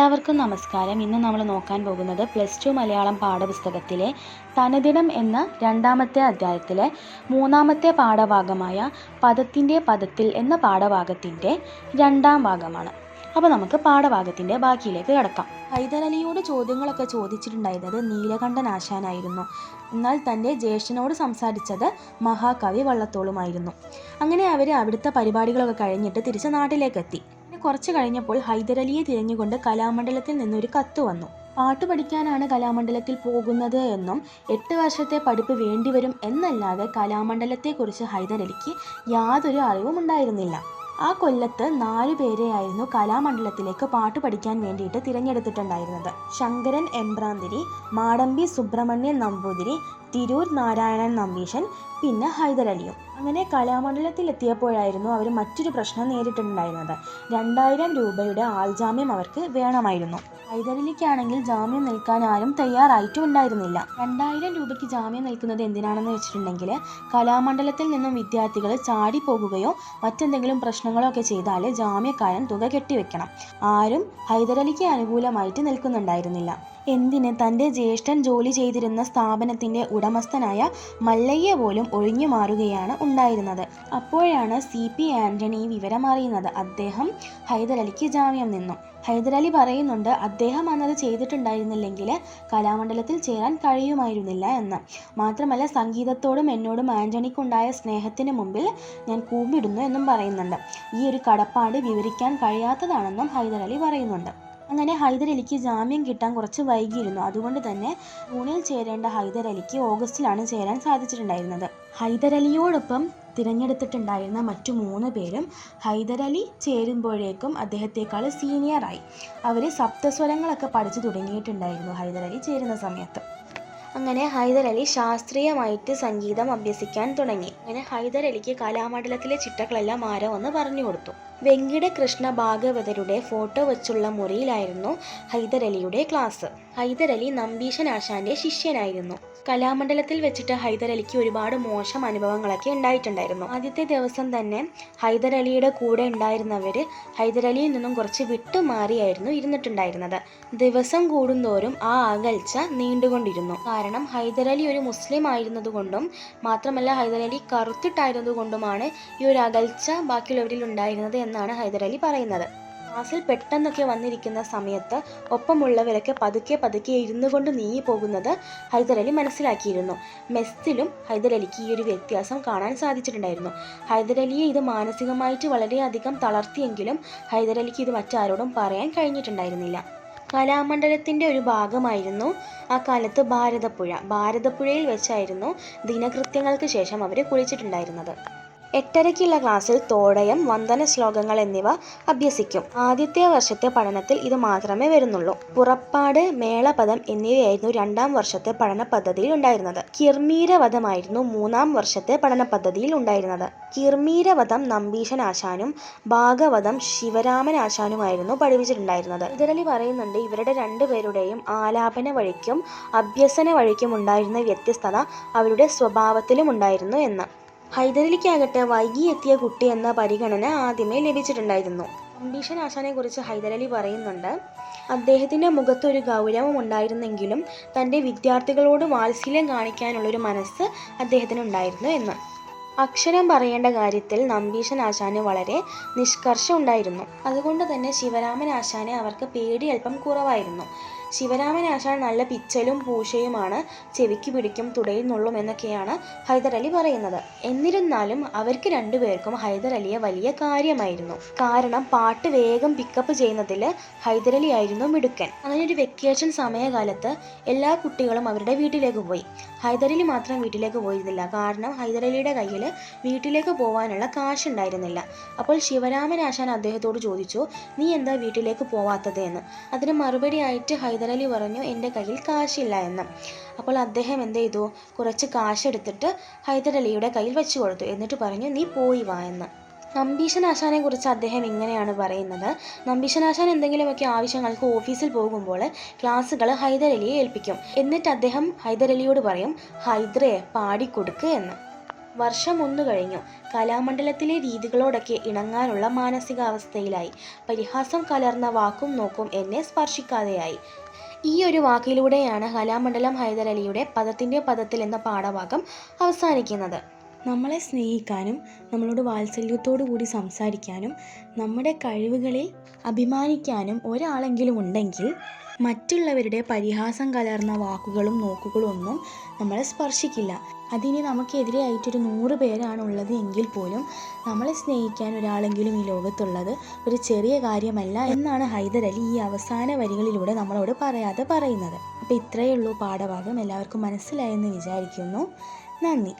എല്ലാവർക്കും നമസ്കാരം. ഇന്ന് നമ്മൾ നോക്കാൻ പോകുന്നത് +2 മലയാളം പാഠപുസ്തകത്തിലെ തനതിടം എന്ന രണ്ടാമത്തെ അധ്യായത്തിലെ മൂന്നാമത്തെ പാഠഭാഗമായ പദത്തിൻ്റെ പദത്തിൽ എന്ന പാഠഭാഗത്തിൻ്റെ രണ്ടാം ഭാഗമാണ്. അപ്പോൾ നമുക്ക് പാഠഭാഗത്തിൻ്റെ ബാക്കിയിലേക്ക് കടക്കാം. ഹൈദരലിയോട് ചോദ്യങ്ങളൊക്കെ ചോദിച്ചിട്ടുണ്ടായിരുന്നത് നീലകണ്ഠൻ ആശാനായിരുന്നു. എന്നാൽ തൻ്റെ ജ്യേഷ്ഠനോട് സംസാരിച്ചത് മഹാകവി വള്ളത്തോളുമായിരുന്നു. അങ്ങനെ അവർ അവിടുത്തെ പരിപാടികളൊക്കെ കഴിഞ്ഞിട്ട് തിരിച്ച് നാട്ടിലേക്കെത്തി. കുറച്ച് കഴിഞ്ഞപ്പോൾ ഹൈദരലിയെ തിരഞ്ഞുകൊണ്ട് കലാമണ്ഡലത്തിൽ നിന്നൊരു കത്ത് വന്നു. പാട്ട് പഠിക്കാനാണ് കലാമണ്ഡലത്തിൽ പോകുന്നത് എന്നും 8 വർഷത്തെ പഠിപ്പ് വേണ്ടിവരും എന്നല്ലാതെ കലാമണ്ഡലത്തെക്കുറിച്ച് ഹൈദരലിക്ക് യാതൊരു അറിവും ഉണ്ടായിരുന്നില്ല. ആ കൊല്ലത്ത് 4 പേരെയായിരുന്നു കലാമണ്ഡലത്തിലേക്ക് പാട്ട് പഠിക്കാൻ വേണ്ടിയിട്ട് തിരഞ്ഞെടുത്തിട്ടുണ്ടായിരുന്നത്. ശങ്കരൻ എമ്പ്രാന്തിരി, മാടമ്പി സുബ്രഹ്മണ്യൻ നമ്പൂതിരി, തിരൂർ നാരായണൻ നമ്പീശൻ, പിന്നെ ഹൈദരലിയും. അങ്ങനെ കലാമണ്ഡലത്തിൽ എത്തിയപ്പോഴായിരുന്നു അവർ മറ്റൊരു പ്രശ്നം നേരിട്ടിട്ടുണ്ടായിരുന്നത്. 2000 രൂപയുടെ ആൾജാമ്യം അവർക്ക് വേണമായിരുന്നു. ഹൈദരലിക്കാണെങ്കിൽ ജാമ്യം നിൽക്കാൻ ആരും തയ്യാറായിട്ടും ഉണ്ടായിരുന്നില്ല. 2000 രൂപയ്ക്ക് ജാമ്യം നിൽക്കുന്നത് എന്തിനാണെന്ന് വെച്ചിട്ടുണ്ടെങ്കിൽ കലാമണ്ഡലത്തിൽ നിന്നും വിദ്യാർത്ഥികൾ ചാടിപ്പോകുകയോ മറ്റെന്തെങ്കിലും പ്രശ്നങ്ങളോ ഒക്കെ ചെയ്താൽ ജാമ്യക്കാരൻ തുക കെട്ടിവെക്കണം. ആരും ഹൈദരലിക്ക് അനുകൂലമായിട്ട് നിൽക്കുന്നുണ്ടായിരുന്നില്ല. എന്തിന്, തൻ്റെ ജ്യേഷ്ഠൻ ജോലി ചെയ്തിരുന്ന സ്ഥാപനത്തിൻ്റെ ഉടമസ്ഥനായ മല്ലയ്യ പോലും ഒഴിഞ്ഞു മാറുകയാണ് ഉണ്ടായിരുന്നത്. അപ്പോഴാണ് CP ആൻ്റണി വിവരം അറിയുന്നത്. അദ്ദേഹം ഹൈദരലിക്ക് ജാമ്യം നിന്നു. ഹൈദരലി പറയുന്നുണ്ട് അദ്ദേഹം അന്നത് ചെയ്തിട്ടുണ്ടായിരുന്നില്ലെങ്കിൽ കലാമണ്ഡലത്തിൽ ചേരാൻ കഴിയുമായിരുന്നില്ല എന്ന്. മാത്രമല്ല സംഗീതത്തോടും എന്നോടും ആൻ്റണിക്കുണ്ടായ സ്നേഹത്തിന് മുമ്പിൽ ഞാൻ കൂമ്പിടുന്നു എന്നും പറയുന്നുണ്ട്. ഈ ഒരു കടപ്പാട് വിവരിക്കാൻ കഴിയാത്തതാണെന്നും ഹൈദരലി പറയുന്നുണ്ട്. അങ്ങനെ ഹൈദരലിക്ക് ജാമ്യം കിട്ടാൻ കുറച്ച് വൈകിയിരുന്നു. അതുകൊണ്ട് തന്നെ ജൂണിൽ ചേരേണ്ട ഹൈദരലിക്ക് ഓഗസ്റ്റിലാണ് ചേരാൻ സാധിച്ചിട്ടുണ്ടായിരുന്നത്. ഹൈദരലിയോടൊപ്പം തിരഞ്ഞെടുത്തിട്ടുണ്ടായിരുന്ന മറ്റു 3 പേരും ഹൈദരലി ചേരുമ്പോഴേക്കും അദ്ദേഹത്തെക്കാൾ സീനിയറായി. അവർ സപ്തസ്വരങ്ങളൊക്കെ പഠിച്ചു തുടങ്ങിയിട്ടുണ്ടായിരുന്നു ഹൈദരലി ചേരുന്ന സമയത്ത്. അങ്ങനെ ഹൈദരലി ശാസ്ത്രീയമായിട്ട് സംഗീതം അഭ്യസിക്കാൻ തുടങ്ങി. അങ്ങനെ ഹൈദരലിക്ക് കലാമണ്ഡലത്തിലെ ചിട്ടകളെല്ലാം ആരോ ഒന്ന് പറഞ്ഞു കൊടുത്തു. വെങ്കിടകൃഷ്ണ ഭാഗവതരുടെ ഫോട്ടോ വെച്ചുള്ള മുറിയിലായിരുന്നു ഹൈദരലിയുടെ ക്ലാസ്. ഹൈദരലി നമ്പീശൻ ആശാന്റെ ശിഷ്യനായിരുന്നു. കലാമണ്ഡലത്തിൽ വെച്ചിട്ട് ഹൈദരലിക്ക് ഒരുപാട് മോശം അനുഭവങ്ങളൊക്കെ ഉണ്ടായിട്ടുണ്ടായിരുന്നു. ആദ്യത്തെ ദിവസം തന്നെ ഹൈദരലിയുടെ കൂടെ ഉണ്ടായിരുന്നവർ ഹൈദരലിയിൽ നിന്നും കുറച്ച് വിട്ടുമാറിയായിരുന്നു ഇരുന്നിട്ടുണ്ടായിരുന്നത്. ദിവസം കൂടുന്തോറും ആ അകൽച്ച നീണ്ടുകൊണ്ടിരുന്നു. കാരണം ഹൈദരലി ഒരു മുസ്ലിം ആയിരുന്നതുകൊണ്ടും മാത്രമല്ല ഹൈദരലി കറുത്തിട്ടായിരുന്നതുകൊണ്ടുമാണ് ഈ ഒരു അകൽച്ച ബാക്കിയുള്ളവരിൽ ഉണ്ടായിരുന്നത് എന്നാണ് ഹൈദരലി പറയുന്നത്. ക്ലാസ്സിൽ പെട്ടെന്നൊക്കെ വന്നിരിക്കുന്ന സമയത്ത് ഒപ്പമുള്ളവരൊക്കെ പതുക്കെ ഇരുന്നു കൊണ്ട് നീങ്ങി പോകുന്നത് ഹൈദരലി മനസ്സിലാക്കിയിരുന്നു. മെസ്സിലും ഹൈദരലിക്ക് ഈ ഒരു വ്യത്യാസം കാണാൻ സാധിച്ചിട്ടുണ്ടായിരുന്നു. ഹൈദരലിയെ ഇത് മാനസികമായിട്ട് വളരെയധികം തളർത്തിയെങ്കിലും ഹൈദരലിക്ക് ഇത് മറ്റാരോടും പറയാൻ കഴിഞ്ഞിട്ടുണ്ടായിരുന്നില്ല. കലാമണ്ഡലത്തിൻ്റെ ഒരു ഭാഗമായിരുന്നു ആ കാലത്ത് ഭാരതപ്പുഴയിൽ വെച്ചായിരുന്നു ദിനകൃത്യങ്ങൾക്ക് ശേഷം അവർ കുളിച്ചിട്ടുണ്ടായിരുന്നത്. 8:30-ക്കുള്ള ക്ലാസ്സിൽ തോടയം, വന്ദന ശ്ലോകങ്ങൾ എന്നിവ അഭ്യസിക്കും. ആദ്യത്തെ വർഷത്തെ പഠനത്തിൽ ഇത് മാത്രമേ വരുന്നുള്ളൂ. പുറപ്പാട്, മേളപദം എന്നിവയായിരുന്നു 2ാം വർഷത്തെ പഠന പദ്ധതിയിൽ ഉണ്ടായിരുന്നത്. കിർമീരവധമായിരുന്നു 3ാം വർഷത്തെ പഠന പദ്ധതിയിൽ ഉണ്ടായിരുന്നത്. കിർമീരവധം നമ്പീശൻ ആശാനും ഭാഗവതം ശിവരാമൻ ആശാനുമായിരുന്നു പഠിപ്പിച്ചിട്ടുണ്ടായിരുന്നത്. ഹൈദരലി പറയുന്നുണ്ട് ഇവരുടെ 2 പേരുടെയും ആലാപന വഴിക്കും അഭ്യസന വഴിക്കും ഉണ്ടായിരുന്ന വ്യത്യസ്തത അവരുടെ സ്വഭാവത്തിലും ഉണ്ടായിരുന്നു എന്ന്. ഹൈദരലിക്കാകട്ടെ വൈകി എത്തിയ കുട്ടി എന്ന പരിഗണന ആദ്യമേ ലഭിച്ചിട്ടുണ്ടായിരുന്നു. നമ്പീശൻ ആശാനെ കുറിച്ച് ഹൈദരലി പറയുന്നുണ്ട് അദ്ദേഹത്തിൻ്റെ മുഖത്തൊരു ഗൗരവം ഉണ്ടായിരുന്നെങ്കിലും തൻ്റെ വിദ്യാർത്ഥികളോട് വാത്സല്യം കാണിക്കാനുള്ളൊരു മനസ്സ് അദ്ദേഹത്തിനുണ്ടായിരുന്നു എന്ന്. അക്ഷരം പറയേണ്ട കാര്യത്തിൽ നമ്പീശൻ ആശാന് വളരെ നിഷ്കർഷം ഉണ്ടായിരുന്നു. അതുകൊണ്ട് തന്നെ ശിവരാമൻ ആശാനെ അവർക്ക് പേടി അല്പം കുറവായിരുന്നു. ശിവരാമൻ ആശാൻ നല്ല പിച്ചലും പൂശയുമാണ്, ചെവിക്ക് പിടിക്കും, തുടയിൽ നുള്ളും എന്നൊക്കെയാണ് ഹൈദരലി പറയുന്നത്. എന്നിരുന്നാലും അവർക്ക് 2 പേർക്കും ഹൈദരലിയെ വലിയ കാര്യമായിരുന്നു. കാരണം പാട്ട് വേഗം പിക്കപ്പ് ചെയ്യുന്നതിൽ ഹൈദരലി ആയിരുന്നു മിടുക്കൻ. അങ്ങനെ ഒരു വെക്കേഷൻ സമയകാലത്ത് എല്ലാ കുട്ടികളും അവരുടെ വീട്ടിലേക്ക് പോയി. ഹൈദരലി മാത്രം വീട്ടിലേക്ക് പോയിരുന്നില്ല. കാരണം ഹൈദരലിയുടെ കയ്യിൽ വീട്ടിലേക്ക് പോകാനുള്ള കാശുണ്ടായിരുന്നില്ല. അപ്പോൾ ശിവരാമൻ ആശാൻ അദ്ദേഹത്തോട് ചോദിച്ചു, നീ എന്താ വീട്ടിലേക്ക് പോവാത്തത് എന്ന്. അതിന് മറുപടിയായിട്ട് ഹൈദരലി പറഞ്ഞു, എൻ്റെ കയ്യിൽ കാശില്ല എന്ന്. അപ്പോൾ അദ്ദേഹം എന്ത് ചെയ്തു, കുറച്ച് കാശെടുത്തിട്ട് ഹൈദരലിയുടെ കയ്യിൽ വെച്ചു കൊടുത്തു. എന്നിട്ട് പറഞ്ഞു, നീ പോയി വാ എന്ന്. നമ്പീശൻ ആശാനെ കുറിച്ച് അദ്ദേഹം ഇങ്ങനെയാണ് പറയുന്നത്. നമ്പീശൻ ആശാൻ എന്തെങ്കിലുമൊക്കെ ആവശ്യങ്ങൾക്ക് ഓഫീസിൽ പോകുമ്പോൾ ക്ലാസ്സുകൾ ഹൈദരലിയെ ഏൽപ്പിക്കും. എന്നിട്ട് അദ്ദേഹം ഹൈദരലിയോട് പറയും, ഹൈദരേ പാടിക്കൊടുക്ക് എന്ന്. വർഷം 1 കഴിഞ്ഞു. കലാമണ്ഡലത്തിലെ രീതികളോടൊക്കെ ഇണങ്ങാനുള്ള മാനസികാവസ്ഥയിലായി. പരിഹാസം കലർന്ന വാക്കും നോക്കും എന്നെ സ്പർശിക്കാതെയായി. ഈ ഒരു വാക്കിലൂടെയാണ് കലാമണ്ഡലം ഹൈദരലിയുടെ പദത്തിൻ്റെ പദത്തിൽ എന്ന പാഠഭാഗം അവസാനിക്കുന്നത്. നമ്മളെ സ്നേഹിക്കാനും നമ്മളോട് വാത്സല്യത്തോടു കൂടി സംസാരിക്കാനും നമ്മുടെ കഴിവുകളിൽ അഭിമാനിക്കാനും ഒരാളെങ്കിലും ഉണ്ടെങ്കിൽ മറ്റുള്ളവരുടെ പരിഹാസം കലർന്ന വാക്കുകളും നോക്കുകളും ഒന്നും നമ്മളെ സ്പർശിക്കില്ല. അതിനി നമുക്കെതിരെയായിട്ടൊരു 100 പേരാണുള്ളത് എങ്കിൽ പോലും നമ്മളെ സ്നേഹിക്കാൻ ഒരാളെങ്കിലും ഈ ലോകത്തുള്ളത് ഒരു ചെറിയ കാര്യമല്ല എന്നാണ് ഹൈദരലി ഈ അവസാന വരികളിലൂടെ നമ്മളോട് പറയാതെ പറയുന്നത്. അപ്പോൾ ഇത്രയേ ഉള്ളൂ പാഠഭാഗം. എല്ലാവർക്കും മനസ്സിലായെന്ന് വിചാരിക്കുന്നു. നന്ദി.